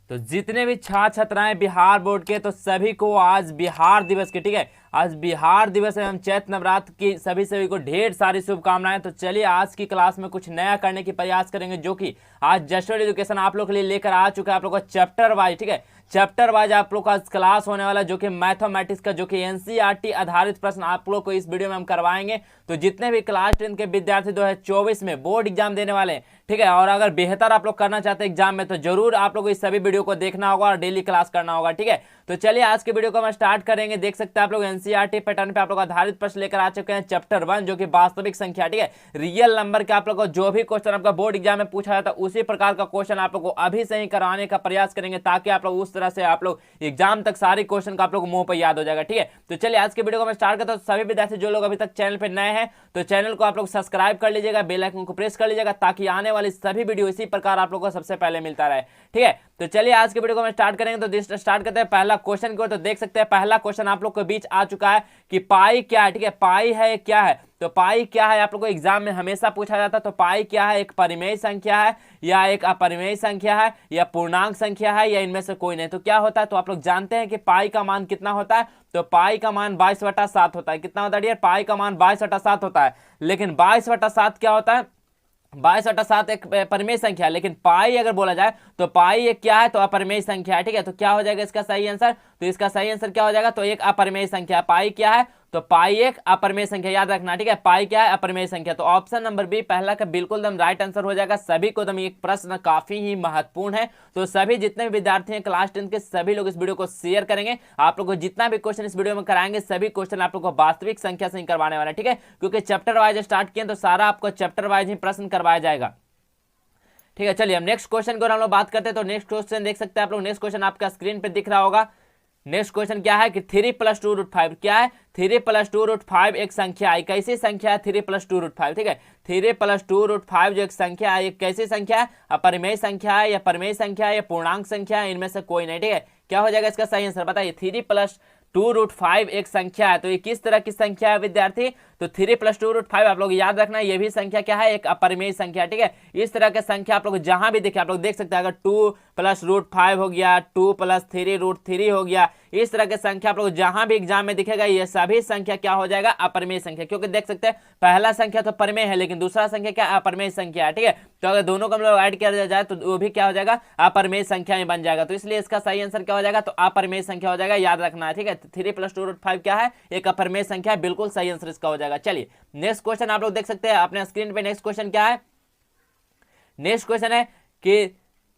तो जितने भी छात्र छात्राएं बिहार बोर्ड के, तो सभी को आज बिहार दिवस के, ठीक है, आज बिहार दिवस एवं चैत्र नवरात्र की सभी को ढेर सारी शुभकामनाएं। तो चलिए आज की क्लास में कुछ नया करने की प्रयास करेंगे, जो कि आज जशोर एजुकेशन आप लोग के लिए लेकर आ चुका है। आप लोग का चैप्टर वाइज, ठीक है, चैप्टर वाइज आप लोग का क्लास होने वाला, जो कि मैथमेटिक्स का, जो कि एनसीईआरटी आधारित प्रश्न आप लोग को इस वीडियो में हम करवाएंगे। तो जितने भी क्लास 10 के विद्यार्थी 2024 में बोर्ड एग्जाम देने वाले हैं, ठीक है, और अगर बेहतर आप लोग करना चाहते हैं एग्जाम में, तो जरूर आप लोग इस सभी वीडियो को देखना होगा और डेली क्लास करना होगा, ठीक है। तो चलिए आज के वीडियो को हम स्टार्ट करेंगे। देख सकते हैं आप लोग एनसीईआरटी पैटर्न पे आप लोग आधारित प्रश्न लेकर आ चुके हैं। चैप्टर 1 जो कि वास्तविक संख्या, ठीक है, रियल नंबर के आप लोग को जो भी क्वेश्चन आपका बोर्ड एग्जाम में पूछा जाता है उसी प्रकार का क्वेश्चन आप लोग को अभी से ही कराने का प्रयास करेंगे, ताकि आप लोग उस तरह से आप लोग एग्जाम तक सारे क्वेश्चन का आप लोग मुंह पर याद हो जाएगा, ठीक है। तो चलिए आज के वीडियो को मैं स्टार्ट करता हूं। सभी विद्यार्थी जो लोग अभी तक चैनल पे नए हैं, तो चैनल को आप लोग सब्सक्राइब कर लीजिएगा, बेल आइकन को प्रेस कर लीजिएगा, ताकि आने वाली सभी वीडियो इसी प्रकार आप लोग को सबसे पहले मिलता रहे, ठीक है। तो चलिए आज के वीडियो को मैं स्टार्ट करेंगे। तो स्टार्ट करते हैं पहला क्वेश्चन को। तो देख सकते हैं पहला क्वेश्चन आप लोग के बीच आ चुका है कि पाई क्या है, ठीक है, पाई है क्या है। तो पाई क्या है आप लोग को एग्जाम में हमेशा पूछा जाता है। तो पाई क्या है, एक परिमेय संख्या है या एक अपरिमेय संख्या है या पूर्णांक संख्या है या इनमें से कोई नहीं। तो क्या होता है, तो आप लोग जानते हैं कि पाई का मान कितना होता है। तो पाई का मान 22/7 होता है। कितना होता है डियर, पाई का मान 22/7 होता है। लेकिन 22/7 क्या होता है, 22/7 एक परिमेय संख्या है, लेकिन पाई अगर बोला जाए तो पाई एक क्या है, तो अपरिमेय संख्या है, ठीक है। तो क्या हो जाएगा इसका सही आंसर, तो इसका सही आंसर क्या हो जाएगा, तो एक अपरिमेय संख्या। पाई क्या है, तो पाई एक अपरिमेय संख्या, याद रखना, ठीक है, पाई क्या है, अपरिमेय संख्या। तो ऑप्शन नंबर बी पहला का बिल्कुल एकदम राइट आंसर हो जाएगा। सभी को एकदम एक प्रश्न काफी ही महत्वपूर्ण है। तो सभी जितने भी विद्यार्थी हैं क्लास 10 के, सभी लोग इस वीडियो को शेयर करेंगे। आप लोग को जितना भी क्वेश्चन इस वीडियो में कराएंगे, सभी क्वेश्चन आप लोग को वास्तविक संख्या से ही करवाने वाला है, ठीक है, क्योंकि चैप्टर वाइज स्टार्ट किए तो सारा आपको चैप्टर वाइज ही प्रश्न करवाया जाएगा, ठीक है। चलिए हम नेक्स्ट क्वेश्चन को हम लोग बात करते हैं। तो नेक्स्ट क्वेश्चन देख सकते हैं आप लोग, नेक्स्ट क्वेश्चन आपका स्क्रीन पे दिख रहा होगा। नेक्स्ट क्वेश्चन क्या है कि 3 + 2√5 क्या है, 3 + 2√5 एक संख्या है। कैसी संख्या है 3 + 2√5, ठीक है, 3 + 2√5 जो एक संख्या है, एक कैसी संख्या है, अपरिमेय संख्या है या परिमेय संख्या है या पूर्णांक संख्या है, इनमें से कोई नहीं, ठीक है। क्या हो जाएगा इसका सही आंसर बताइए। 3 + 2√5 एक संख्या है। तो ये किस तरह की संख्या है विद्यार्थी, तो 3 + 2√5 आप लोग याद रखना, ये भी संख्या क्या है, एक अपरिमेय संख्या, ठीक है। इस तरह के संख्या आप लोग जहां भी देखें आप लोग देख सकते हैं। अगर 2 + √5 हो गया, 2 + 3√3 हो गया, इस तरह के संख्या आप लोग जहां भी एग्जाम में दिखेगा, ये सभी संख्या क्या हो जाएगा, अपरिमेय संख्या। क्योंकि देख सकते हैं पहला संख्या तो परिमेय है, लेकिन दूसरा संख्या क्या अपरिमेय संख्या है, ठीक है। तो अगर दोनों को हम लोग ऐड किया जाए तो वो भी क्या हो जाएगा, अपरिमेय संख्या में बन जाएगा। तो इसलिए इसका सही आंसर क्या हो जाएगा, तो अपरिमेय संख्या हो जाएगा, याद रखना है, ठीक है। 3 + 2√5 क्या है, एक अपरिमेय संख्या है, बिल्कुल सही आंसर इसका हो जाएगा। चलिए नेक्स्ट क्वेश्चन आप लोग देख सकते हैं अपने स्क्रीन पे। नेक्स्ट क्वेश्चन क्या है, नेक्स्ट क्वेश्चन है कि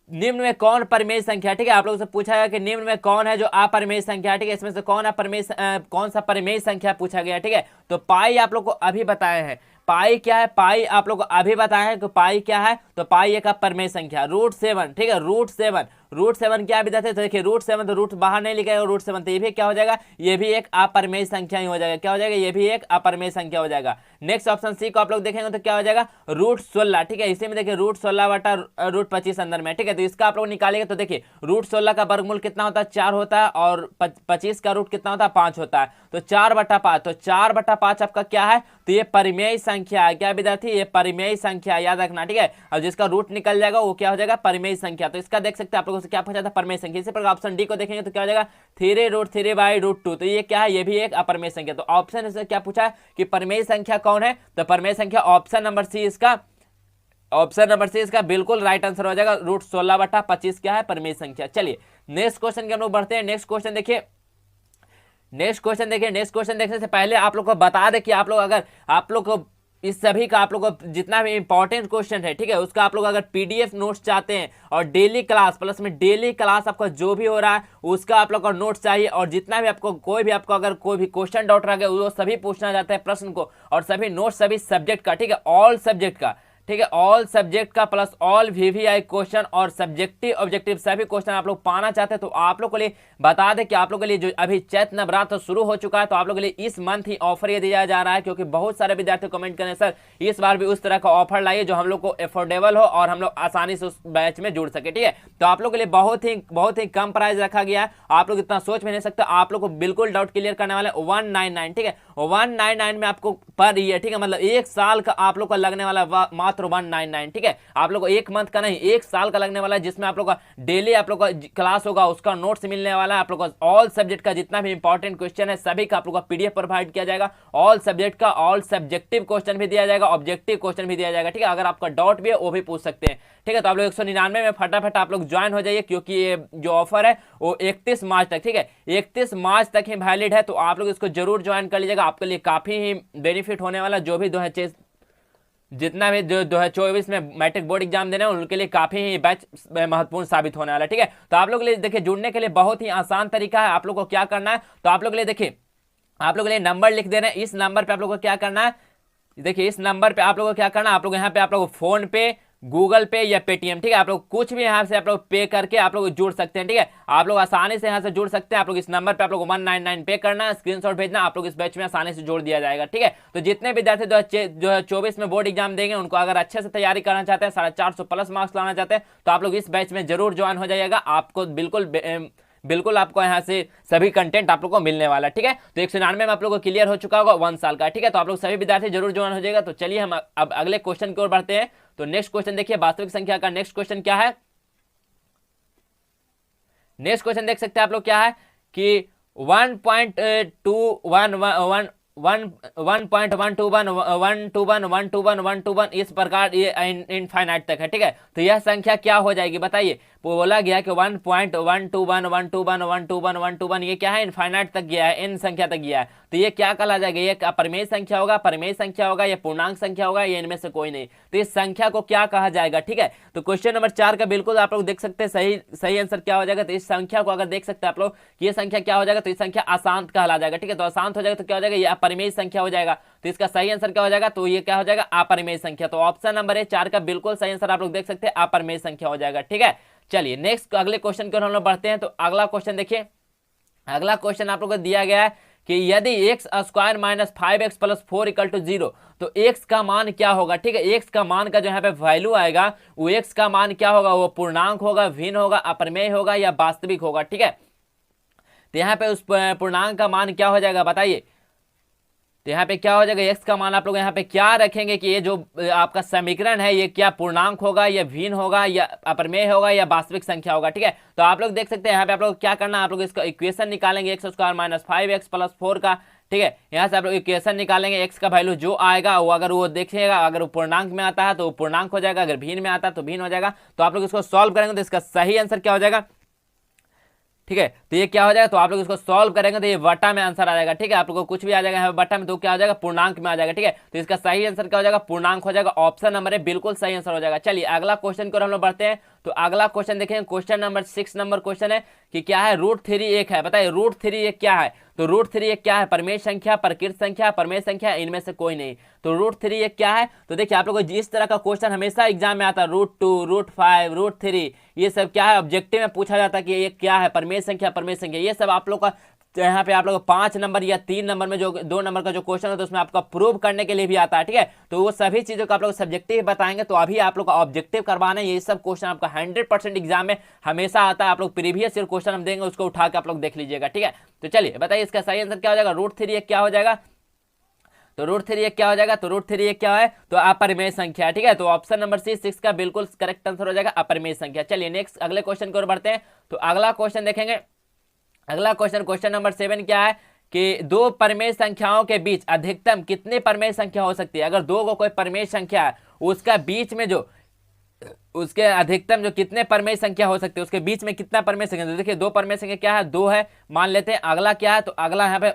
निम्न में कौन परिमेय संख्या, ठीक है। आप लोगों से पूछा गया कि निम्न में कौन है जो अपरिमेय संख्या, ठीक है, इसमें से कौन अपरिमेय कौन सा परिमेय संख्या पूछा गया, ठीक है। तो पाई आप लोग को अभी बताए हैं। पाई क्या है, पाई आप लोग को अभी बताए हैं कि पाई क्या है, तो पाई एक अपरिमेय संख्या। √7, ठीक है, √7 क्या विद्यार्थी, तो देखिए √7 तो रूट बाहर नहीं लिखेगा, √7 तो ये भी क्या हो जाएगा, ये भी एक अपरिमेय संख्या ही हो जाएगा। क्या हो जाएगा, ये भी एक अपरिमेय संख्या हो जाएगा। नेक्स्ट ऑप्शन सी को आप लोग देखेंगे तो क्या हो जाएगा, √16, ठीक है। इसी में देखिए √16/√25 अंदर में, ठीक है। तो इसका आप लोग निकालेंगे तो देखिए √16 का वर्गमूल कितना होता है, 4 होता है, और 25 का रूट कितना होता है, 5 होता है। तो 4/5, तो 4/5 आपका क्या है, तो ये परिमेय संख्या है। क्या विद्यार्थी, ये परिमेय संख्या याद रखना, ठीक है। और जिसका रूट निकल जाएगा वो क्या हो जाएगा, परिमेय संख्या। तो इसका देख सकते हैं आप लोगों से क्या पूछा था, परिमेय संख्या। इसी प्रकार ऑप्शन डी को देखेंगे तो क्या हो जाएगा, 3√3/√2। तो ये क्या है, ये भी एक अपरिमेय संख्या। तो ऑप्शन से क्या पूछा है कि परिमेय संख्या कौन है, तो परिमेय संख्या ऑप्शन नंबर सी इसका, ऑप्शन नंबर सी इसका बिल्कुल राइट आंसर हो जाएगा। √16/25 क्या है, परिमेय संख्या। चलिए नेक्स्ट क्वेश्चन के हम लोग बढ़ते हैं। नेक्स्ट क्वेश्चन देखिए, नेक्स्ट क्वेश्चन देखने से पहले आप लोग को बता दें कि आप लोग अगर आप लोग को इस सभी का आप लोग को जितना भी इंपॉर्टेंट क्वेश्चन है, ठीक है, उसका आप लोग अगर पीडीएफ नोट्स चाहते हैं और डेली क्लास प्लस में डेली क्लास आपका जो भी हो रहा है उसका आप लोग का नोट्स चाहिए, और जितना भी आपको कोई भी आपको अगर कोई भी क्वेश्चन डाउट रह गया वो सभी पूछना चाहते हैं प्रश्न को, और सभी नोट्स सभी सब्जेक्ट का, ठीक है, ऑल सब्जेक्ट का, ठीक है, ऑल सब्जेक्ट का प्लस ऑल वीवीआई क्वेश्चन और सब्जेक्टिव ऑब्जेक्टिव सभी क्वेश्चन आप लोग पाना चाहते हैं, तो आप लोग के लिए बता दें कि आप लोग के लिए जो अभी चैत्र नवरात्र शुरू हो चुका है, तो आप लोग के लिए इस मंथ ही ऑफर ये दिया जा रहा है, क्योंकि बहुत सारे विद्यार्थी कमेंट करें सर इस बार भी उस तरह का ऑफर लाइए जो हम लोग को अफोर्डेबल हो और हम लोग आसानी से उस बैच में जुड़ सके, ठीक है। तो आप लोग के लिए बहुत ही कम प्राइस रखा गया है, आप लोग इतना सोच भी नहीं सकते। आप लोग को बिल्कुल डाउट क्लियर करने वाले 199, ठीक है, और 199 में आपको पर ईयर, ठीक है, मतलब एक साल का आप लोग का लगने वाला मात्र 199, ठीक है, आप लोग को एक मंथ का नहीं एक साल का लगने वाला है, जिसमें आप लोग का डेली आप लोग का क्लास होगा, उसका नोट्स मिलने वाला है, आप लोग का ऑल सब्जेक्ट का जितना भी इंपॉर्टेंट क्वेश्चन है सभी का आप लोग का पीडीएफ प्रोवाइड किया जाएगा, ऑल सब्जेक्ट का ऑल सब्जेक्टिव क्वेश्चन भी दिया जाएगा, ऑब्जेक्टिव क्वेश्चन भी दिया जाएगा, ठीक है, अगर आपका डाउट भी है वो भी पूछ सकते हैं, ठीक है। तो आप लोग 199 में फटाफट आप लोग ज्वाइन हो जाइए, क्योंकि ये जो ऑफर है वो 31 मार्च तक, ठीक है, 31 मार्च तक ही वैलिड है, तो आप लोग इसको जरूर ज्वाइन कर लीजिएगा, आपके लिए काफी ही बेनिफिट होने वाला, जो भी जितना भी जो 2024 में मैट्रिक बोर्ड एग्जाम देने हैं उनके लिए काफी ही बैच महत्वपूर्ण साबित होने वाला, ठीक है। तो आप लोग के लिए देखिए जुड़ने के लिए बहुत ही आसान तरीका है, आप लोग को क्या करना है, तो आप लोग के लिए देखिए आप लोग के लिए नंबर लिख देना है, इस नंबर पे आप लोग को क्या करना है, देखिए इस नंबर पे आप लोगों को क्या करना है, आप लोग यहाँ पे आप लोग फोन पे, गूगल पे या पेटीएम, ठीक है, आप लोग कुछ भी यहाँ से आप लोग पे करके आप लोग जुड़ सकते हैं, ठीक है, आप लोग आसानी से यहाँ से जुड़ सकते हैं, आप लोग इस नंबर पे आप लोग 199 पे करना है, स्क्रीनशॉट भेजना, आप लोग इस बैच में आसानी से जोड़ दिया जाएगा, ठीक है। तो जितने विद्यार्थी 2024 में बोर्ड एग्जाम देंगे उनको अगर अच्छे से तैयारी करना चाहते हैं, 450 प्लस मार्क्स लाना चाहते हैं, तो आप लोग इस बैच में जरूर ज्वाइन हो जाइएगा, आपको बिल्कुल आपको यहाँ से सभी कंटेंट आप लोग को मिलने वाला, ठीक है। तो 199 में आप लोग को क्लियर हो चुका होगा 1 साल का, ठीक है, तो आप लोग सभी विद्यार्थी जरूर ज्वाइन हो जाएगा। तो चलिए हम अब अगले क्वेश्चन की ओर बढ़ते हैं। तो नेक्स्ट क्वेश्चन देखिए, वास्तविक संख्या का नेक्स्ट क्वेश्चन क्या है, नेक्स्ट क्वेश्चन देख सकते हैं आप लोग क्या है कि 1.121 इस प्रकार ये इनफाइनाइट तक है, ठीक है। तो यह संख्या क्या हो जाएगी बताइए, बोला गया कि 1.121 ये क्या है, इनफाइनाइट तक गया है, इन संख्या तक गया है, तो ये क्या कहला जाएगा, ये अपरिमेय संख्या होगा, परिमेय संख्या होगा, या पूर्णांक संख्या होगा, या इनमें से कोई नहीं, तो इस संख्या को क्या कहा जाएगा, ठीक है। तो क्वेश्चन नंबर 4 का बिल्कुल आप लोग देख सकते हैं सही आंसर क्या हो जाएगा, तो इस संख्या को अगर देख सकते हैं आप लोग कि ये संख्या क्या हो जाएगा, तो इस संख्या अशांत कहला जाएगा, ठीक है। तो अशांत हो जाएगा तो क्या हो जाएगा, ये अपरिमेय संख्या हो जाएगा, तो इसका सही आंसर क्या हो जाएगा, तो ये क्या हो जाएगा, अपरिमेय संख्या। तो ऑप्शन नंबर है 4 का बिल्कुल सही आंसर आप लोग देख सकते हैं, अपरिमेय संख्या हो जाएगा, ठीक है। चलिए नेक्स्ट अगले क्वेश्चन की ओर हम लोग बढ़ते हैं। तो अगला क्वेश्चन देखिए, अगला क्वेश्चन आप लोगों को दिया गया है कि यदि x square minus 5x plus 4 equal to 0, तो x का मान क्या होगा, ठीक है, x का मान का जो यहाँ पे वैल्यू आएगा वो x का मान क्या होगा, वो पूर्णांक होगा, भिन्न होगा, अपरिमेय होगा, या वास्तविक होगा, ठीक है। तो यहाँ पे उस पूर्णांक का मान क्या हो जाएगा बताइए, तो यहाँ पे क्या हो जाएगा, x का मान आप लोग यहाँ पे क्या रखेंगे कि ये जो आपका समीकरण है ये क्या पूर्णांक होगा, या भिन्न होगा, या अपरिमेय होगा, या वास्तविक संख्या होगा, ठीक है। तो आप लोग देख सकते हैं यहाँ पे आप लोग क्या करना है, आप लोग इसका इक्वेशन निकालेंगे x square minus 5x plus 4 का, ठीक है, यहाँ से आप लोग इक्वेशन निकालेंगे, x का वैल्यू जो आएगा वो अगर वो देखिएगा, अगर वो पूर्णांक में आता है तो वो पूर्णांक हो जाएगा, अगर भिन्न में आता है तो भिन्न हो जाएगा। तो आप लोग इसको सॉल्व करेंगे तो इसका सही आंसर क्या हो जाएगा, ठीक है। तो ये क्या हो जाएगा, तो आप लोग इसको सॉल्व करेंगे तो ये वटा में आंसर आ जाएगा, ठीक है, आप लोग को कुछ भी आ जाएगा वटा में तो क्या हो जाएगा, पूर्णांक में आ जाएगा, ठीक है। तो इसका सही आंसर क्या हो जाएगा, पूर्णांक हो जाएगा, ऑप्शन नंबर है बिल्कुल सही आंसर हो जाएगा। चलिए अगला क्वेश्चन को हम लोग बढ़ते हैं। तो अगला क्वेश्चन देखें, क्वेश्चन नंबर 6 नंबर क्वेश्चन है कि क्या है, √3 एक है, बताइए √3 एक क्या है, तो √3 एक क्या है, परिमेय संख्या, प्रकृत संख्या, परमेय संख्या, इनमें से कोई नहीं। तो √3 एक क्या है, तो देखिए आप लोगों को इस तरह का क्वेश्चन हमेशा एग्जाम में आता है, √2 √5 √3 ये सब क्या है, ऑब्जेक्टिव में पूछा जाता है कि ये क्या है, परमेय संख्या, परमेय संख्या, ये सब आप लोग का यहाँ पे आप लोग 5 नंबर या 3 नंबर में जो 2 नंबर का जो क्वेश्चन होता है उसमें आपका प्रूव करने के लिए भी आता है, ठीक है। तो वो सभी चीजों को आप लोग सब्जेक्टिव बताएंगे, तो अभी आप लोग का ऑब्जेक्टिव करवाना है, ये सब क्वेश्चन आपका 100% एग्जाम में हमेशा आता है, आप लोग प्रीवियस ईयर क्वेश्चन हम देंगे उसको उठा के आप लोग देख लीजिएगा, ठीक है। तो चलिए बताइए इसका सही आंसर क्या हो जाएगा, √3 एक क्या हो जाएगा, तो √3 एक क्या हो जाएगा, तो √3 एक क्या है, तो अपरिमेय संख्या, ठीक है। तो ऑप्शन नंबर सी 6 का बिल्कुल करेक्ट आंसर हो जाएगा, अपरिमेय संख्या। चलिए नेक्स्ट अगले क्वेश्चन की ओर बढ़ते हैं। तो अगला क्वेश्चन देखेंगे, अगला क्वेश्चन नंबर 7 क्या है कि दो परमेय संख्याओं के बीच अधिकतम कितने परमेय संख्या हो सकती है। अगर दो को कोई परमेय संख्या है उसका बीच में जो उसके अधिकतम जो कितने परमेय संख्या हो सकती है, उसके बीच में कितना परमेय संख्या, तो देखिए दो परमेय संख्या क्या है, 2 है मान लेते हैं। अगला क्या है, तो अगला यहाँ पे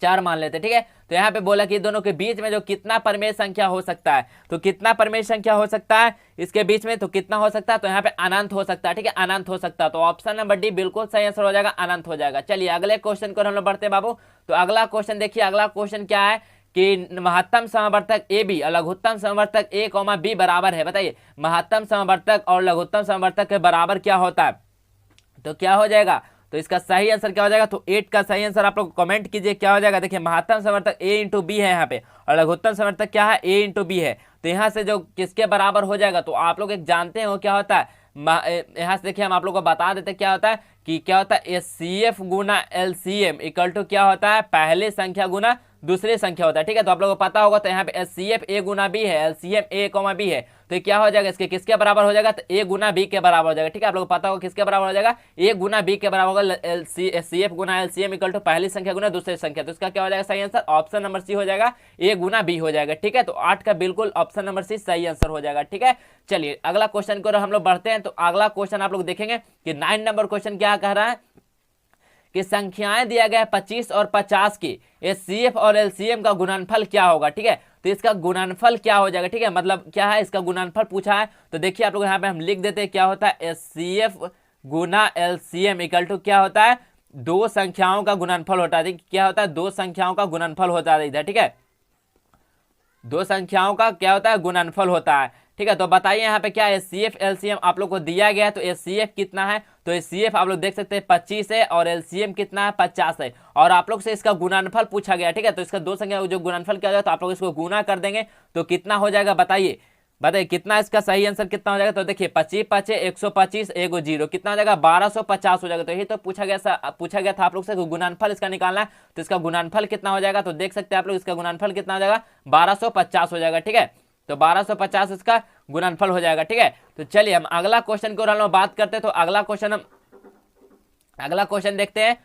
4 मान लेते हैं, ठीक है। तो यहाँ पे बोला कि दोनों के बीच में जो कितना परमेय संख्या हो सकता है, तो कितना परमेय संख्या हो सकता है इसके बीच में, तो कितना हो सकता है, तो यहाँ पे अनंत हो सकता है, ठीक है, अनंत हो सकता है। तो ऑप्शन नंबर डी बिल्कुल सही आंसर हो जाएगा, अनंत हो जाएगा। चलिए अगले क्वेश्चन को हम लोग बढ़ते हैं बाबू। तो अगला क्वेश्चन देखिए, अगला क्वेश्चन क्या है कि महत्तम समवर्तक ए बी और लघुत्तम समवर्तक ए कॉमा बी बराबर है। बताइए महत्तम समवर्तक और लघुत्तम समवर्तक के बराबर क्या होता है, तो क्या हो जाएगा, तो इसका सही आंसर क्या हो जाएगा, तो 8 का सही आंसर आप लोग कमेंट कीजिए क्या हो जाएगा। देखिए महत्तम समवर्तक a इंटू बी है यहाँ पे, और लघुत्तम समवर्तक क्या है, a इंटू बी है। तो यहाँ से जो किसके बराबर हो जाएगा, तो आप लोग एक जानते हो क्या होता है, यहाँ से देखिए हम आप लोग को बता देते क्या होता है कि क्या होता है, HCF गुना LCM इक्वल टू क्या होता है, पहले संख्या गुना दूसरी संख्या होता है, ठीक है। तो आप लोगों को पता होगा, तो यहाँ पे एचसीएफ ए गुना बी है, एलसीएम ए कॉमा बी है, तो क्या हो जाएगा, इसके किसके बराबर हो जाएगा, तो ए गुना बी के बराबर हो जाएगा, ठीक है। आप लोगों को पता होगा किसके बराबर हो जाएगा, ए गुना बी के बराबर होगा, एचसीएफ गुना एलसीएम इक्वल टू पहली संख्या गुना दूसरी संख्या, तो इसका क्या हो जाएगा सही आंसर, ऑप्शन नंबर सी हो जाएगा, ए गुना बी हो जाएगा, ठीक है। तो 8 का बिल्कुल ऑप्शन नंबर सी सही आंसर हो जाएगा, ठीक है। चलिए अगला क्वेश्चन को हम लोग बढ़ते हैं। तो अगला क्वेश्चन आप लोग देखेंगे कि 9 नंबर क्वेश्चन क्या कह रहा है कि संख्याएं दिया गया है 25 और 50 की, एचसीएफ और एलसीएम का गुणनफल क्या होगा, ठीक है। तो इसका गुणनफल क्या हो जाएगा, ठीक है, मतलब क्या है, इसका गुणनफल पूछा है। तो देखिए आप लोग यहाँ पे हम लिख देते हैं क्या होता है, एचसीएफ गुना एलसीएम इक्वल टू क्या होता है, दो संख्याओं का गुणनफल होता है, क्या होता है, दो संख्याओं का गुणनफल होता है इधर, ठीक है, दो संख्याओं का क्या होता है, गुणनफल होता है, ठीक है। तो बताइए यहाँ पे क्या एचसीएफ एलसीएम आप लोग को दिया गया है, तो एचसीएफ कितना है, तो एचसीएफ आप लोग देख सकते हैं 25 है और एलसीएम कितना है 50 है, और आप लोग से इसका गुणनफल पूछा गया, ठीक है। तो इसका दो संख्या जो गुणनफल क्या हो जाएगा, तो आप लोग इसको गुना कर देंगे तो कितना हो जाएगा, बताइए बताइए कितना, इसका सही आंसर कितना हो जाएगा। तो देखिए 25 5 125 1 0 कितना हो जाएगा, 1250 हो जाएगा। तो यही तो पूछा गया था आप लोग से, गुणनफल इसका निकालना है, तो इसका गुणनफल कितना हो जाएगा, तो देख सकते हैं आप लोग इसका गुणनफल कितना हो जाएगा, 1250 हो जाएगा, ठीक है। तो 1250 इसका गुणनफल हो जाएगा, ठीक है। तो चलिए हम अगला क्वेश्चन को हम बात करते हैं। तो अगला क्वेश्चन देखते हैं।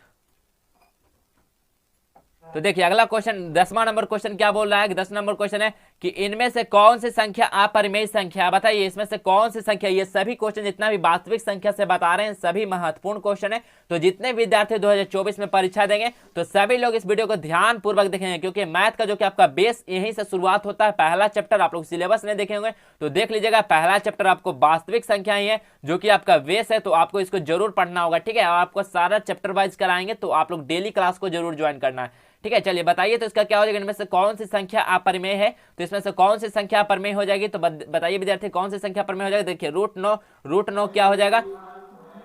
तो देखिए अगला क्वेश्चन 10वां नंबर क्वेश्चन क्या बोल रहा है कि 10 नंबर क्वेश्चन है कि इनमें से कौन सी संख्या अपरिमेय संख्या है, बताइए इसमें से कौन सी संख्या, ये सभी क्वेश्चन जितना भी वास्तविक संख्या से बता रहे हैं सभी महत्वपूर्ण क्वेश्चन है। तो जितने विद्यार्थी 2024 में परीक्षा देंगे तो सभी लोग इस वीडियो को ध्यान पूर्वक देखेंगे, क्योंकि मैथ का जो कि आपका बेस यहीं से शुरुआत होता है। पहला चैप्टर आप लोग सिलेबस नहीं देखे होंगे तो देख लीजिएगा, पहला चैप्टर आपको वास्तविक संख्या ही है जो कि आपका बेस है, तो आपको इसको जरूर पढ़ना होगा, ठीक है। और आपको सारा चैप्टर वाइज कराएंगे, तो आप लोग डेली क्लास को जरूर ज्वाइन करना है, ठीक है। चलिए बताइए तो इसका क्या हो जाएगा, इनमें से कौन सी संख्या अपरिमेय है, तो इसमें से कौन सी संख्या अपरिमेय हो जाएगी, तो बताइए विद्यार्थी कौन सी संख्या अपरिमेय हो जाएगी। देखिए रूट 9 क्या हो जाएगा,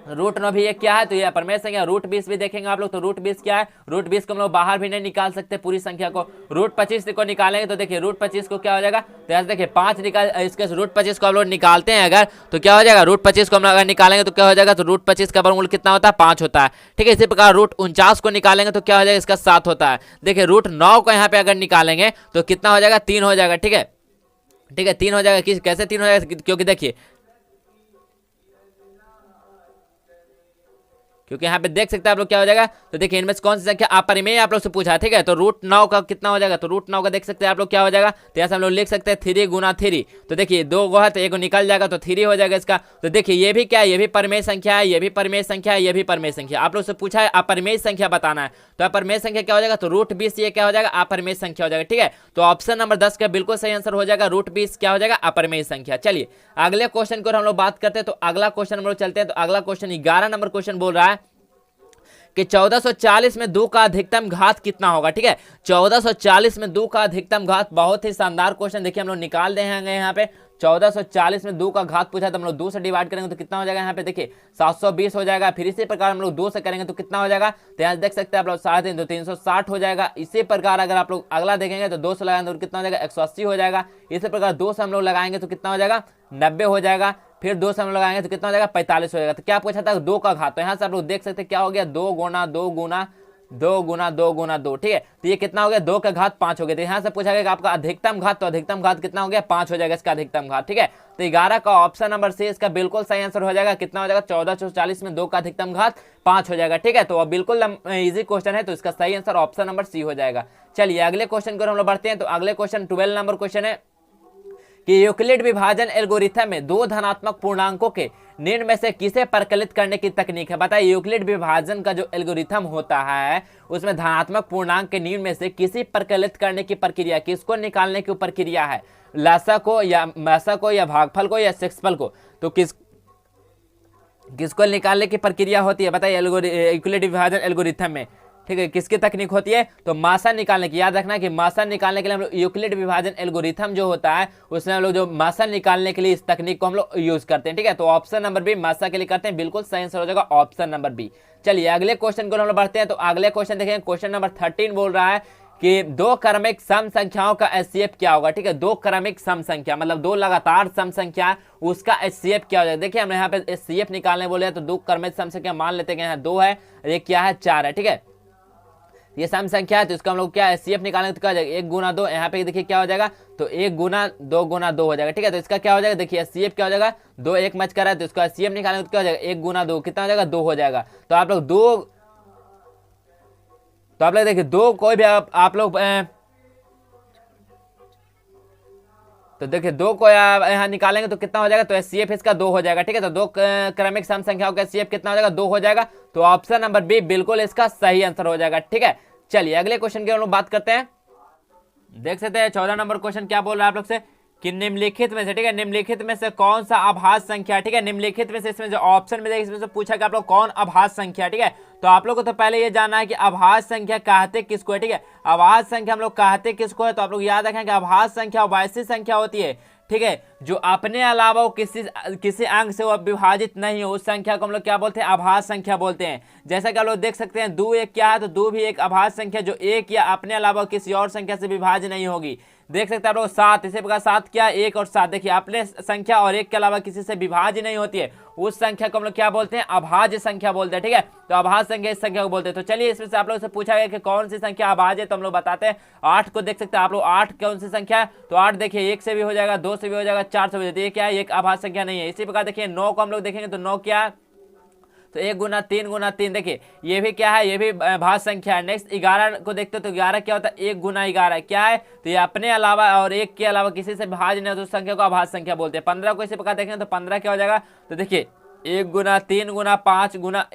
रूट 9 भी ये क्या है, तो ये अपरिमेय संख्या। रूट 20 भी देखेंगे आप लोग, तो रूट 20 क्या है, रूट 20 को हम लोग बाहर भी नहीं निकाल सकते पूरी संख्या को। रूट 25 को निकालेंगे तो देखिए रूट 25 को क्या हो जाएगा, तो ऐसे देखिए 5 निकाल, इसके रूट 25 को हम लोग निकालते हैं अगर, तो क्या हो जाएगा, रूट 25 को हम अगर निकालेंगे तो क्या हो जाएगा, तो रूट 25 का वर्गमूल कितना होता है, 5 होता है, ठीक है। इसी प्रकार रूट 49 को निकालेंगे तो क्या हो जाएगा, इसका 7 होता है। देखिए रूट 9 को यहाँ पे अगर निकालेंगे तो कितना हो जाएगा, 3 हो जाएगा, ठीक है, ठीक है, 3 हो जाएगा। कैसे 3 हो जाएगा, क्योंकि देखिए क्योंकि यहाँ पे देख सकते हैं आप लोग क्या हो जाएगा, तो देखिए इनमें से कौन सी संख्या अपरिमेय आप लोग से पूछा, ठीक है। तो रूट 9 का कितना हो जाएगा, तो रूट 9 का देख सकते हैं आप लोग क्या हो जाएगा, तो ऐसे हम लोग लिख सकते हैं 3 गुना 3, तो देखिए 2 गो है तो 1 निकल जाएगा तो 3 हो जाएगा इसका। तो देखिए ये भी क्या है, ये भी परिमेय संख्या है, ये भी परिमेय संख्या है, ये भी परिमेय संख्या। आप लोग से पूछा है अपरिमेय संख्या बताना है, तो अपरिमेय संख्या क्या हो जाएगा, तो रूट 20 ये क्या हो जाएगा, अपरिमेय संख्या हो जाएगा, ठीक है। तो ऑप्शन नंबर 10 का बिल्कुल सही आंसर हो जाएगा, रूट 20 क्या हो जाएगा, अपरिमेय संख्या। चलिए अगले क्वेश्चन को हम लोग बात करते हैं। तो अगला क्वेश्चन हम लोग चलते हैं। तो अगला क्वेश्चन 11 नंबर क्वेश्चन बोल रहा है कि 1440 में 2 का अधिकतम घात कितना होगा, ठीक है। 1440 में 2 का अधिकतम घात, बहुत ही शानदार क्वेश्चन। देखिए हम लोग निकाल देंगे यहाँ पे 1440 में 2 का घात पूछा, तो हम लोग 2 से डिवाइड करेंगे तो कितना हो जाएगा, यहाँ पे देखिए 720 हो जाएगा। फिर इसी प्रकार हम लोग 2 से करेंगे तो कितना हो जाएगा, तो यहाँ देख सकते हैं आप लोग 3.5 तो 360 हो जाएगा। इसी प्रकार अगर आप लोग अगला देखेंगे तो 2 से लगाएंगे तो कितना हो जाएगा, 180 हो जाएगा। इसी प्रकार 2 से हम लोग लगाएंगे तो कितना हो जाएगा, 90 हो जाएगा। फिर 2 से हम लगाएंगे तो कितना हो जाएगा, 45 हो जाएगा। तो क्या पूछा था, 2 का घात, तो यहाँ से आप लोग देख सकते हैं क्या हो गया, 2 गुना 2 गुना 2 गुना 2 गुना 2, ठीक है। तो ये कितना हो गया, 2 का घात 5 हो गया। तो यहाँ से पूछा गया कि आपका अधिकतम घात, तो अधिकतम घात कितना हो गया, 5 हो जाएगा इसका अधिकतम घात, ठीक है। तो 11 का ऑप्शन नंबर सी इसका बिल्कुल सही आंसर हो जाएगा। कितना हो जाएगा, 1440 में 2 का अधिकतम घात 5 हो जाएगा, ठीक है। तो बिल्कुल इजी क्वेश्चन है, तो इसका सही आंसर ऑप्शन नंबर सी हो जाएगा। चलिए अगले क्वेश्चन को हम लोग बढ़ते हैं। तो अगले क्वेश्चन 12 नंबर क्वेश्चन है कि यूक्लिड विभाजन एल्गोरिथम में 2 धनात्मक पूर्णांकों के निम्न में से किसे परिकलित करने की तकनीक है। बताइए यूक्लिड विभाजन का जो एल्गोरिथम होता है उसमें धनात्मक पूर्णांक के निम्न में से किसी परिकलित करने की प्रक्रिया, किसको निकालने की प्रक्रिया है, लसा को या मसा को या भागफल को या शेषफल को, तो किसको निकालने की प्रक्रिया होती है, बताइए यूक्लिड विभाजन एल्गोरिथम में, ठीक है, किसकी तकनीक होती है, तो मासा निकालने की। याद रखना कि मासा निकालने के लिए हम लोग यूक्लिड विभाजन एल्गोरिथम जो होता है उसमें हम लोग जो मासा निकालने के लिए इस तकनीक को हम लोग यूज करते हैं, ठीक है। तो ऑप्शन नंबर बी मासा के लिए करते हैं, बिल्कुल सही आंसर हो जाएगा ऑप्शन नंबर बी। चलिए अगले क्वेश्चन को हम लोग बढ़ते हैं। तो अगले क्वेश्चन देखें, क्वेश्चन नंबर 13 बोल रहा है कि 2 क्रमिक सम संख्याओं का एचसीएफ क्या होगा, ठीक है। 2 क्रमिक सम संख्या मतलब 2 लगातार सम संख्या, उसका एचसीएफ क्या हो जाएगा। देखिए हमने यहाँ पे एचसीएफ निकालने बोले तो 2 क्रमिक सम संख्या मान लेते हैं, यहाँ 2 है, ये क्या है, 4 है, ठीक है। ये सम संख्या है तो इसका हम लोग क्या एचसीएफ निकालेंगे तो क्या हो जाएगा 1 गुना 2। यहाँ पे देखिए क्या हो जाएगा तो 1 गुना 2 गुना 2 हो जाएगा। ठीक है, तो इसका क्या हो जाएगा देखिए एचसीएफ क्या हो जाएगा 2 1 मच कर रहा है तो इसका एचसीएफ निकालेंगे तो क्या हो जाएगा 1 गुना 2 कितना हो जाएगा 2 हो जाएगा। तो आप लोग देखिए 2 कोई भी आप लोग तो देखिए 2 को यहाँ निकालेंगे तो कितना हो जाएगा तो एचसीएफ इसका 2 हो जाएगा। ठीक है, तो 2 क्रमिक सम संख्याओं का एचसीएफ कितना हो जाएगा 2 हो जाएगा। तो ऑप्शन नंबर बी बिल्कुल इसका सही आंसर हो जाएगा। ठीक है, चलिए अगले क्वेश्चन की हम लोग बात करते हैं। देख सकते हैं 14 नंबर क्वेश्चन क्या बोल रहा है आप लोग से कि निम्नलिखित में से, ठीक है, निम्नलिखित में से कौन सा आभास संख्या, ठीक है, निम्नलिखित में से इसमें जो ऑप्शन में इसमें से पूछा कि आप लोग कौन आभास संख्या। ठीक है, तो आप लोग को तो पहले ये जानना है कि आभास संख्या कहते किसको है। ठीक है, आभास संख्या हम लोग कहते किसको है, तो आप लोग याद रखें कि आभास संख्या वैसी संख्या होती है, ठीक है, जो अपने अलावा किसी अंक से वो विभाजित नहीं हो, उस संख्या को हम लोग क्या बोलते हैं आभास संख्या बोलते हैं। जैसा कि आप लोग देख सकते हैं 2 1 क्या है, तो 2 भी एक आभास संख्या जो 1 या अपने अलावा किसी और संख्या से विभाज्य नहीं होगी। देख सकते हैं आप लोग 7, इसी प्रकार 7 क्या 1 और 7 देखिए अपने संख्या और 1 के अलावा किसी से विभाज्य नहीं होती है, उस संख्या को हम लोग क्या बोलते हैं अभाज्य संख्या बोलते हैं। ठीक है, तो अभाज्य संख्या इस संख्या को बोलते हैं। तो चलिए इसमें से आप लोग से पूछा गया कि कौन सी संख्या अभाज्य है, तो हम लोग बताते हैं 8 को। देख सकते हैं आप लोग 8 कौन सी संख्या है, तो 8 देखिए 1 से भी हो जाएगा, 2 से भी हो जाएगा, 4 से भी हो जाएगा, ये क्या है एक आभाज्य संख्या नहीं है। इसी प्रकार देखिए 9 को हम लोग देखेंगे तो 9 क्या है तो 1 गुना 3 गुना 3 देखिए ये भी क्या है ये भी भाज्य संख्या है। नेक्स्ट 11 को देखते हो तो 11 क्या होता है 1 गुना 11 क्या है तो ये अपने अलावा और 1 के अलावा किसी से भाज्य नहीं, तो उस संख्या को अभाज्य संख्या बोलते हैं। 15 को इसी प्रकार देखें तो 15 क्या हो जाएगा तो देखिए 1 गुना 3 गुना 5 गुना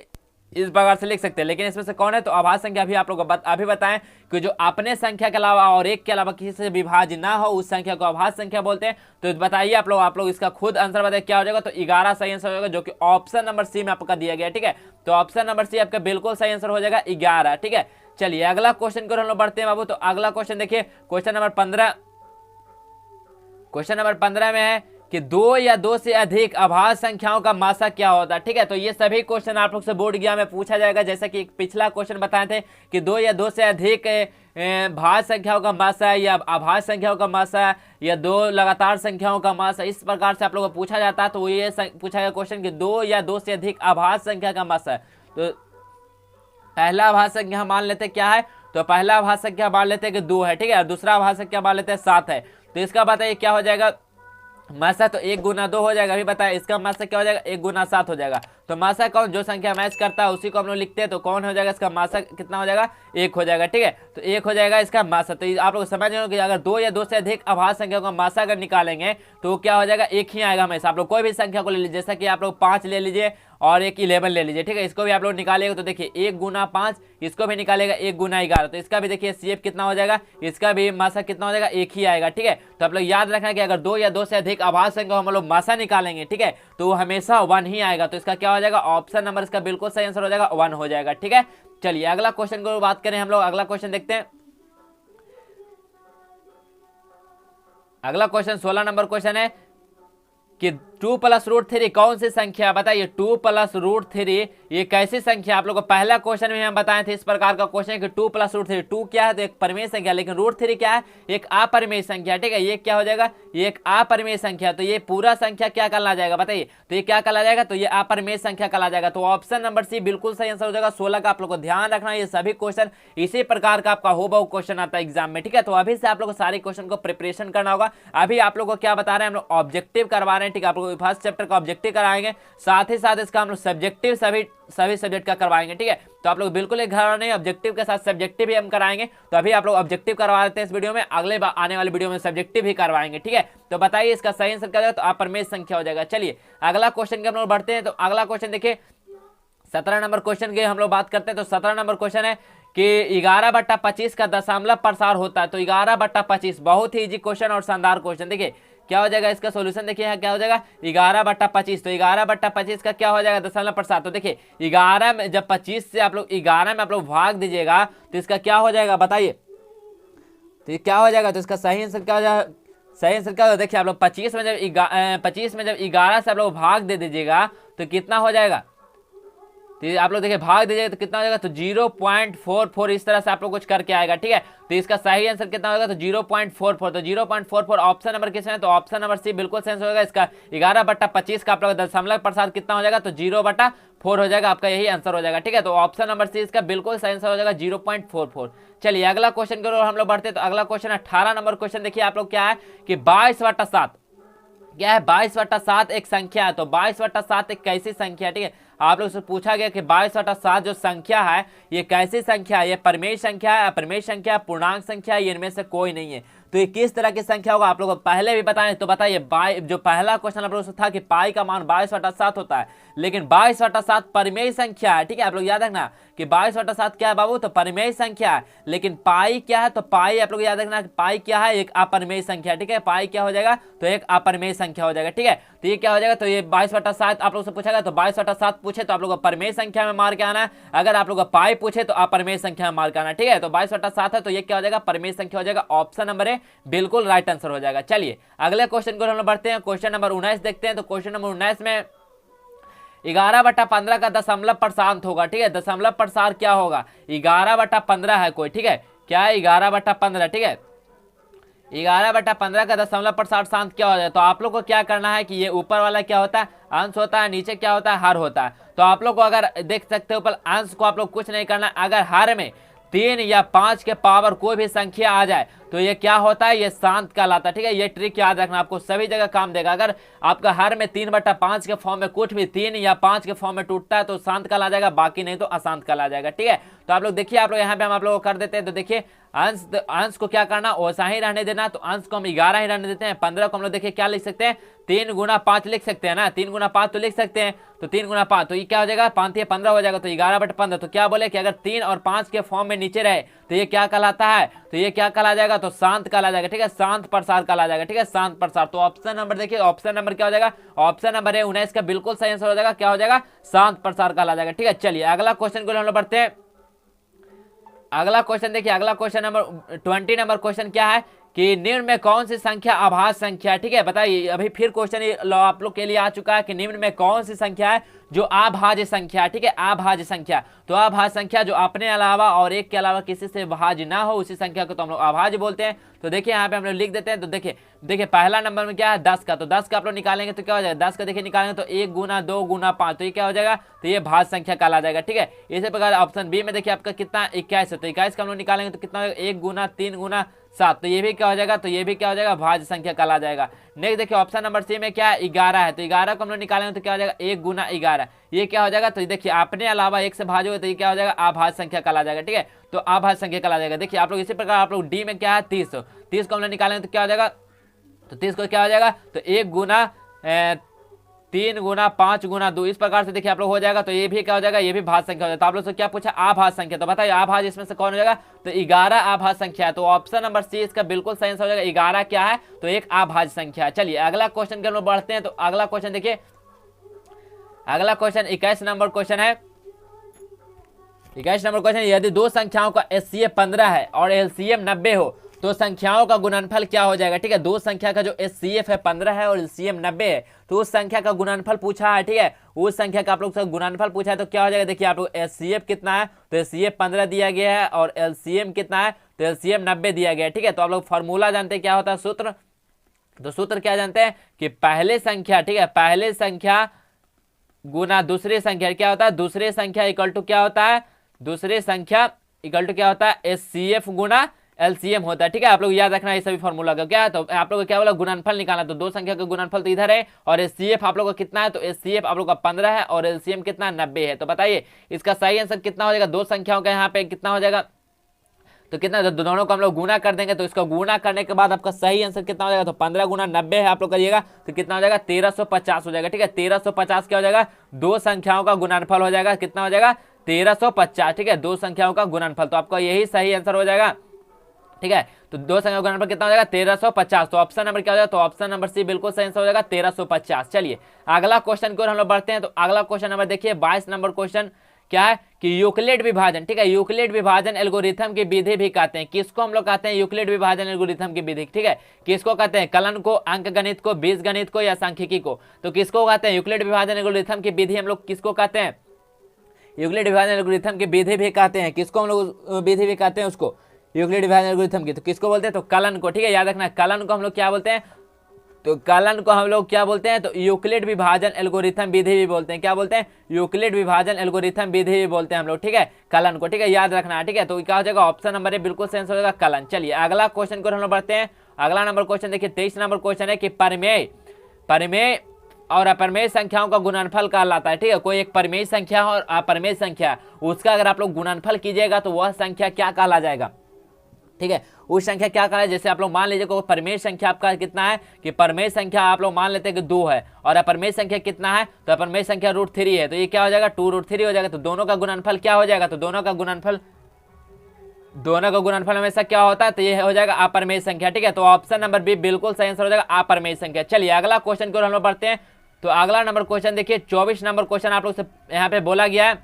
इस प्रकार से लिख सकते हैं। लेकिन इसमें से कौन है तो अभाज्य संख्या अभी आप लोग अभी बताएं कि जो अपने संख्या के अलावा और 1 के अलावा किसी से विभाज्य ना हो उस संख्या को अभाज्य संख्या बोलते हैं। तो बताइए आप लोग इसका खुद आंसर बताइए क्या हो जाएगा। तो 11 सही आंसर हो जाएगा जो कि ऑप्शन नंबर सी में आपका दिया गया। ठीक है, तो ऑप्शन नंबर सी आपका बिल्कुल सही आंसर हो जाएगा 11। ठीक है, चलिए अगला क्वेश्चन को हम लोग बढ़ते हैं बाबू। तो अगला क्वेश्चन देखिए क्वेश्चन नंबर 15 में है कि 2 या 2 से अधिक अभाज्य संख्याओं का मासा क्या होता है। ठीक है, तो ये सभी क्वेश्चन आप लोग से बोर्ड एग्जाम में पूछा जाएगा। जैसा कि पिछला क्वेश्चन बताए थे कि 2 या 2 से अधिक भाज्य संख्याओं का मासा या अभाज्य संख्याओं का मासा या 2 लगातार संख्याओं का मासा, इस प्रकार से आप लोगों को पूछा जाता है। तो ये पूछा गया क्वेश्चन कि 2 या 2 से अधिक अभाज्य संख्या का मासा। तो पहला अभाज्य संख्या मान लेते क्या है तो पहला अभाज्य संख्या मान लेते हैं कि 2 है। ठीक है, और दूसरा अभाज्य संख्या मान लेते हैं 7 है। तो इसका बताइए क्या हो जाएगा मासा, तो 1 गुना 2 हो जाएगा। अभी बताया इसका मासा क्या हो जाएगा 1 गुना 7 हो जाएगा। तो मासा कौन जो संख्या मैच करता है उसी को हम लोग लिखते हैं। तो कौन हो जाएगा इसका मासा कितना हो जाएगा 1 हो जाएगा। ठीक है, तो 1 हो जाएगा इसका मासा। तो आप लोग समझ रहे हो कि अगर 2 या 2 से अधिक अभाज्य संख्या का मासा अगर निकालेंगे तो क्या हो जाएगा 1 ही आएगा हमेशा। आप लोग कोई भी संख्या को ले लीजिए, जैसा कि आप लोग 5 ले लीजिए और एक 11 ले लीजिए। ठीक है, इसको भी आप लोग निकालेगा तो देखिए 1 गुना 5, इसको भी निकालेगा 1 गुना 11। तो इसका भी देखिए सीएफ कितना हो जाएगा, इसका भी मासा कितना हो जाएगा 1 ही आएगा। ठीक है, तो आप लोग याद रखना कि अगर 2 या 2 से अधिक अभाज्य संख्या हम लोग मासा निकालेंगे, ठीक है, तो वो हमेशा 1 ही आएगा। तो इसका क्या हो जाएगा ऑप्शन नंबर इसका बिल्कुल सही आंसर हो जाएगा 1 हो जाएगा। ठीक है, चलिए अगला क्वेश्चन को बात करें हम लोग। अगला क्वेश्चन देखते हैं। अगला क्वेश्चन 16 नंबर क्वेश्चन है कि 2 + √3 कौन सी संख्या बताइए। 2 + √3 ये कैसी संख्या आप लोग को पहला क्वेश्चन में हम बताए थे। इस प्रकार का क्वेश्चन है कि 2 + √3 2 क्या है तो एक परिमेय संख्या, लेकिन √3 क्या है एक अपरिमेय संख्या। ठीक है, ये क्या हो जाएगा ये एक अपरिमेय संख्या। तो ये पूरा संख्या क्या कहला जाएगा बताइए, तो ये क्या कहला जाएगा तो ये अपरिमेय संख्या कहला जाएगा। तो ऑप्शन नंबर सी बिल्कुल सही आंसर हो जाएगा 16 का। आप लोग को ध्यान रखना ये सभी क्वेश्चन इसी प्रकार का आपका होबहू क्वेश्चन आता है एग्जाम में। ठीक है, तो अभी से आप लोग को सारे क्वेश्चन को प्रिपरेशन करना होगा। अभी आप लोग को क्या बता रहे हैं हम लोग ऑब्जेक्टिव करवा रहे हैं। ठीक है, आप लोग फर्स्ट चैप्टर का ऑब्जेक्टिव कराएंगे, साथ ही साथ इसका हम लोग सब्जेक्टिव सभी सब्जेक्ट का करवाएंगे। ठीक है, तो आप लोग बिल्कुल एक घर नहीं, ऑब्जेक्टिव के साथ सब्जेक्टिव भी हम कराएंगे। तो अभी आप लोग ऑब्जेक्टिव करवा देते हैं इस वीडियो में, अगले आने वाले वीडियो में सब्जेक्टिव भी करवाएंगे। ठीक है, तो बताइए इसका सही आंसर क्या हो जाएगा तो अपरिमेय संख्या हो जाएगा। चलिए अगला क्वेश्चन के हम लोग बढ़ते हैं। तो अगला क्वेश्चन देखिए 17 नंबर क्वेश्चन की हम लोग बात करते हैं। तो 17 नंबर क्वेश्चन है कि 11/25 का दशमलव प्रसार होता है। तो 11/25 बहुत ही इजी क्वेश्चन और शानदार क्वेश्चन। देखिए क्या हो जाएगा इसका सॉल्यूशन देखिए क्या हो जाएगा 11/25। तो 11/25 का क्या हो जाएगा दशमलव प्रसार। तो देखिए 11 में जब 25 से आप लोग 11 में आप लोग भाग दीजिएगा तो इसका क्या हो जाएगा बताइए, तो ये क्या हो जाएगा। तो इसका सही आंसर क्या हो जाएगा, सही आंसर क्या हो देखिए आप लोग 25 में जब 11 से आप लोग भाग दे दीजिएगा तो कितना हो जाएगा तो ये आप लोग देखिए भाग दीजिएगा तो कितना हो जाएगा, तो 0.44 इस तरह से आप लोग कुछ करके आएगा, ठीक है। तो इसका सही आंसर कितना होगा, तो 0.44। तो 0.44 ऑप्शन नंबर किसमें है, तो ऑप्शन नंबर सी बिल्कुल सही होगा। इसका 11/25 का आप लोग दशमलव प्रसाद कितना हो जाएगा, तो 0/4 हो जाएगा, आपका यही आंसर हो जाएगा, ठीक है। तो ऑप्शन नंबर सी इसका बिल्कुल सही आंसर हो जाएगा 0.44। चलिए अगला क्वेश्चन की ओर हम लोग बढ़ते हैं। तो अगला क्वेश्चन 18 नंबर क्वेश्चन देखिए आप लोग क्या है कि 22/7 क्या है, 22/7 एक संख्या है। तो 22/7 एक कैसी संख्या है, ठीक है। आप लोग से पूछा गया कि 22/7 जो संख्या है ये कैसी संख्या है, ये परिमेय संख्या है, अपरिमेय संख्या, पूर्णांक संख्या, ये इनमें से कोई नहीं है। तो ये किस तरह की संख्या होगा, आप लोगों को पहले भी बताएं। तो बताइए, जो पहला क्वेश्चन आप लोगों से था कि पाई का मान 22/7 होता है, लेकिन 22/7 परिमेय संख्या है, ठीक है। आप लोग याद रखना कि 22/7 क्या है बाबू, तो परिमेय संख्या है। लेकिन पाई क्या है, तो पाई आप लोग याद रखना कि पाई क्या है, एक अपरिमेय संख्या, ठीक है। पाई क्या हो जाएगा, तो एक अपरिमेय संख्या हो जाएगा, ठीक है। तो ये क्या हो जाएगा, तो ये 22/7 आप लोग से पूछा गया, तो 22/7 पूछे तो आप लोग को परिमेय संख्या में मार के आना है। अगर आप लोग को पाई पूछे तो अपरिमेय संख्या में मार के आना, ठीक है। तो 22/7 है, तो ये क्या हो जाएगा, परिमेय संख्या हो जाएगा। ऑप्शन नंबर ए बिल्कुल राइट आंसर हो जाएगा। चलिए अगले क्वेश्चन को हम लोग बढ़ते हैं। क्वेश्चन नंबर 19 देखते हैं। तो क्वेश्चन नंबर 19 में 11/15 का दशमलव प्रसार होगा, ठीक है। दशमलव प्रसार क्या होगा, 11/15 है कोई, ठीक है। क्या है 11/15, ठीक है। 11/15 का दशमलव प्रसार शांत क्या हो जाए, तो आप लोग को क्या करना है कि ये ऊपर वाला क्या होता है, अंश होता है, नीचे क्या होता है, हर होता है। तो आप लोग को अगर देख सकते हो ऊपर अंश को आप लोग कुछ नहीं करना, अगर हर में 3 या 5 के पावर कोई भी संख्या आ जाए तो ये क्या होता है, ये शांत कहलाता है, ठीक है। ये ट्रिक याद रखना, आपको सभी जगह काम देगा। अगर आपका हर में 3/5 के फॉर्म में कुछ भी 3 या 5 के फॉर्म में टूटता है तो शांत कहला जाएगा, बाकी नहीं तो अशांत कहला जाएगा, ठीक है। तो आप लोग देखिए, आप लोग यहाँ पे हम आप लोग को कर देते हैं। तो देखिए अंश को क्या करना, वैसा ही रहने देना। तो अंश को हम 11 ही रहने देते हैं। 15 को हम लोग देखिए क्या लिख सकते हैं, 3 × 5 लिख सकते हैं ना, 3 × 5 तो लिख सकते हैं। तो 3 × 5 तो ये क्या हो जाएगा, 5 या 15 हो जाएगा। तो 11/15 तो क्या बोले कि अगर 3 और 5 के फॉर्म में नीचे रहे तो ये क्या कहलाता है, तो ये क्या कहला जाएगा, तो शांत कहला जाएगा, ठीक है। शांत प्रसार कहला जाएगा, ठीक है, शांत प्रसार। तो ऑप्शन नंबर देखिए, ऑप्शन नंबर क्या हो जाएगा, ऑप्शन नंबर है 19 का बिल्कुल सही आंसर हो जाएगा। क्या हो जाएगा, शांत प्रसार कहला जाएगा, ठीक है। चलिए अगला क्वेश्चन को हम लोग बढ़ते हैं। अगला क्वेश्चन देखिए, अगला क्वेश्चन नंबर 20 नंबर क्वेश्चन क्या है कि निम्न में कौन सी संख्या अभाज्य संख्या है, ठीक है। बताइए, अभी फिर क्वेश्चन आप लोग के लिए आ चुका है कि निम्न में कौन सी संख्या है जो अभाज्य संख्या है, ठीक है। अभाज्य संख्या, तो अभाज्य संख्या जो अपने अलावा और एक के अलावा किसी से भाज्य ना हो उसी संख्या को तो हम लोग अभाज्य बोलते हैं। तो देखिए यहाँ पे हम लोग लिख देते हैं। तो देखिए पहला नंबर में क्या है, 10 का। तो 10 का आप लोग निकालेंगे तो क्या हो जाएगा, 10 का देखिए निकालेंगे तो 1 × 2 × 5 तो ये क्या हो जाएगा, तो ये भाज्य संख्या कहला जाएगा, ठीक है। इसी प्रकार ऑप्शन बी में देखिए आपका कितना 21 है। तो 21 का हम लोग निकालेंगे तो कितना होगा, 1 × 3 × 7 तो ये भी क्या हो जाएगा, तो ये भी क्या हो जाएगा, भाज्य संख्या कहला जाएगा। नेक्स्ट देखिए ऑप्शन नंबर सी में क्या है, 11 है। तो 11 को हम लोग निकालेंगे तो क्या हो जाएगा, 1 × 11 ये क्या हो जाएगा, तो देखिए अपने अलावा एक से भाज्य हो तो ये क्या हो जाएगा, अभाज्य संख्या कहला जाएगा, ठीक है। तो अभाज्य संख्या कहला जाएगा। देखिए आप लोग इसी प्रकार आप लोग डी में क्या है 30 को हम लोग निकालेंगे तो क्या हो जाएगा, तो 30 को क्या हो जाएगा, तो 1 × 3 × 5 × 2 इस प्रकार से देखिए आप लोग हो जाएगा। तो ये भी क्या हो जाएगा, ये भी भाज्य संख्या हो जाएगा। तो आप लोग से क्या पूछा, अभाज्य संख्या। तो बताइए अभाज्य इसमें से कौन हो जाएगा, तो 11 अभाज्य संख्या है। तो ऑप्शन नंबर सी इसका बिल्कुल सही आंसर हो जाएगा। 11 क्या है, तो एक अभाज्य संख्या है। चलिए अगला क्वेश्चन के हम लोग बढ़ते हैं। तो अगला क्वेश्चन देखिए, अगला क्वेश्चन 21 नंबर क्वेश्चन है। 21 नंबर क्वेश्चन, यदि दो संख्याओं का HCF 15 है और LCM 90 हो तो संख्याओं का गुणनफल क्या हो जाएगा, ठीक है। दो संख्या का जो HCF है 15 है और LCM 90 है, तो उस संख्या का गुणनफल पूछा है, ठीक है। उस संख्या का आप लोग से गुणनफल पूछा है तो क्या हो जाएगा, देखिए आप लोग HCF कितना है, तो HCF 15 दिया गया है और LCM कितना है, तो LCM 90 दिया गया है, ठीक है। तो आप लोग फॉर्मूला जानते हैं क्या होता है, सूत्र। तो सूत्र क्या जानते हैं कि पहले संख्या, ठीक है, पहले संख्या गुना दूसरी संख्या क्या होता है, दूसरी संख्या इक्वल टू क्या होता है, दूसरी संख्या इक्वल टू क्या होता है, HCF गुना LCM होता है, ठीक है। आप लोग याद रखना ये सभी फॉर्मूला का क्या है। तो आप लोग को क्या बोला, गुणनफल निकालना। तो दो संख्या का गुणनफल तो इधर है और HCF आप लोग का कितना है, तो HCF आप लोग का 15 है और LCM कितना 90 है। तो बताइए इसका सही आंसर कितना हो जाएगा, दो संख्याओं का यहाँ पे कितना हो जाएगा, तो कितना, तो दोनों को हम लोग गुना कर देंगे। तो इसको गुना करने के बाद आपका सही आंसर कितना हो जाएगा, तो 15 × 90 है आप लोग करिएगा तो कितना हो जाएगा, 1350 हो जाएगा, ठीक है। 1350 क्या हो जाएगा, दो संख्याओं का गुणनफल हो जाएगा, कितना हो जाएगा, 1350, ठीक है, दो संख्याओं का गुणनफल। तो आपका यही सही आंसर हो जाएगा, ठीक है। तो दो संख्या का गुणनफल कितना हो जाएगा, 1350। तो ऑप्शन नंबर क्या हो जाएगा, तो ऑप्शन नंबर सी बिल्कुल सही आंसर हो जाएगा, 1350। चलिए अगला क्वेश्चन की ओर हम लोग बढ़ते हैं। तो अगला क्वेश्चन नंबर देखिए 22 नंबर क्वेश्चन क्या है कि यूक्लिड विभाजन, ठीक है, यूक्लिड विभाजन एल्गोरिथम की विधि भी कहते हैं। किसको हम लोग कहते हैं, यूक्लिड विभाजन एल्गोरिथम की विधि, ठीक है। किसको कहते हैं, कलन को, अंक गणित को, बीज गणित को या सांख्यिकी को। तो किसको कहते हैं यूक्लिड विभाजन एल्गोरिथम की विधि हम लोग किसको कहते हैं, यूक्लिड विभाजन एल्गोरिथम की विधि भी कहते हैं। किसको हम लोग विधि भी कहते हैं? उसको यूक्लिड विभाजन एल्गोरिथम की। तो किसको बोलते हैं? तो कलन को। ठीक है, याद रखना, कलन को हम लोग क्या बोलते हैं? तो कलन को हम लोग क्या बोलते हैं? तो यूक्लिड विभाजन एल्गोरिथम विधि भी बोलते हैं। क्या बोलते हैं? यूक्लिड विभाजन एल्गोरिथम विधि भी बोलते हैं हम लोग। ठीक है, कलन को। ठीक है, याद रखना। ठीक है, तो क्या हो जाएगा? ऑप्शन नंबर ए बिल्कुल सही आंसर हो जाएगा, कलन। चलिए अगला क्वेश्चन को हम लोग बढ़ते हैं। अगला नंबर क्वेश्चन देखिए, 23 नंबर क्वेश्चन है कि परिमेय और अपरिमेय संख्याओं का गुणनफल कहलाता है। ठीक है, कोई एक परिमेय संख्या और अपरिमेय संख्या, उसका अगर आप लोग गुणनफल कीजिएगा तो वह संख्या क्या कहला जाएगा? ठीक है, उस संख्या क्या कहला है? जैसे आप लोग मान लीजिए कोई परिमेय संख्या आपका कितना है कि परिमेय संख्या आप लोग मान लेते हैं कि 2 है, और अपरिमेय संख्या कितना है? तो अपरिमेय संख्या √3 है, तो ये क्या हो जाएगा? 2√3 हो जाएगा। तो दोनों का गुणनफल क्या हो जाएगा? तो दोनों का गुणनफल हमेशा क्या होता है? तो ये हो जाएगा अपरिमेय संख्या। ठीक है, तो ऑप्शन नंबर बी बिल्कुल सही आंसर हो जाएगा, अपरिमेय संख्या। चलिए अगला क्वेश्चन को हम लोग बढ़ते हैं। तो अगला नंबर क्वेश्चन देखिए, 24 नंबर क्वेश्चन आप लोग से यहाँ पे बोला गया है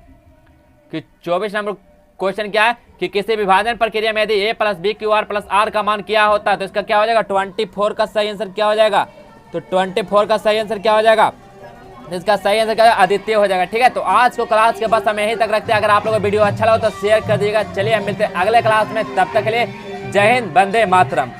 कि 24 नंबर क्वेश्चन क्या है कि किसी विभाजन प्रक्रिया में यदि a + b q r + r का मान क्या होता है तो इसका क्या हो जाएगा? 24 का सही आंसर क्या हो जाएगा? तो 24 का सही आंसर क्या हो जाएगा? इसका सही आंसर क्या है? अद्वितीय हो जाएगा। ठीक है, तो आज को क्लास के बस हम यहीं तक रखते हैं। अगर आप लोगों को वीडियो अच्छा लगा तो शेयर कर दीजिएगा। चलिए हम मिलते हैं अगले क्लास में, तब तक के लिए जय हिंद, वंदे मातरम।